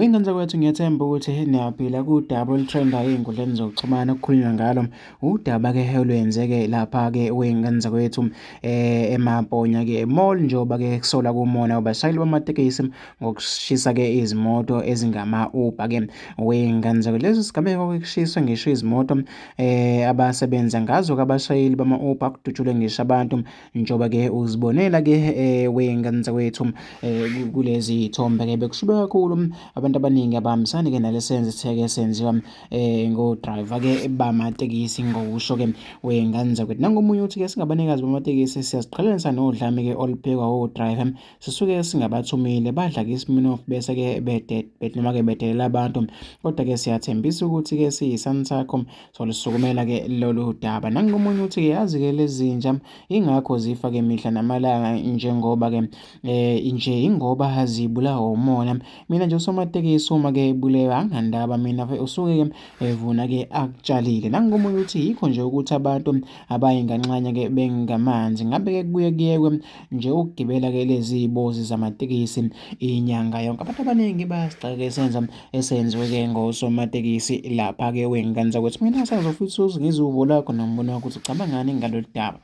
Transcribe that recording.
Wengane zakwethu ngiyathemba ukuthi niyaphila kudaba olutrendayo ey'nkundleni zokuxhumana okukhulunywa ngalo. Udaba-ke olwenzeke lapha-ke wey'ngane zakwethu eMaponya-ke mall njengoba-ke kusolwa kumona abashayeli bamatekisi ngokushisa-ke izimoto ezingama-Uber-ke wey'ngane zakwethu. Lesi sigameko-ke kushiswe ngisho izimoto abasebenza ngazo-ke abashayeli bama-Uber, kudutshulwe ngisho abantu njengoba-ke uzibonela-ke wey'ngane zakwethu kulezi y'thombe-ke bekushube kakhulu abantu abaningi abahambisani-ke nalesi senzo esithe-ke senziwa ngo-driver-ke bamatekisi ngokusho-ke wey'ngane zakwethu. Nangomunye uthi-ke singabanikazi bamatekisi siyaziqhelanisa nodlame-ke oluphekwa o-driver sisuke singabathumile badla kisiminofu bese-ke noma-ke bedelela abantu. Kodwa-ke siyathembisa ukuthi-ke siyisandla sakho solisukumela-ke lolu daba. Nangomunye uthi-ke yazi-ke lezi zinja ingakho zifa-ke mihla namalanga njengoba-ke nje ingoba zibulawa umona. Mina nje usomatekisi uma-ke ebulewe anginandaba mina usuke-ke evuna-ke akutshalile. Nangomunye uthi yikho nje ukuthi abantu abayinganxanya-ke bengamanzi. Ngabe-ke kubuye kuyekwe nje ukugibela-ke lezi y'bozi zamatekisi inyanga yonke. Abantu abaningi bayasigxeka esenziwe-ke ngosomatekisi lapha-ke wey'ngane zakwethu. Mina sengizofuthi ngizwe uvo lakho nombono wakho ukuthi ucabangani ngalolu daba.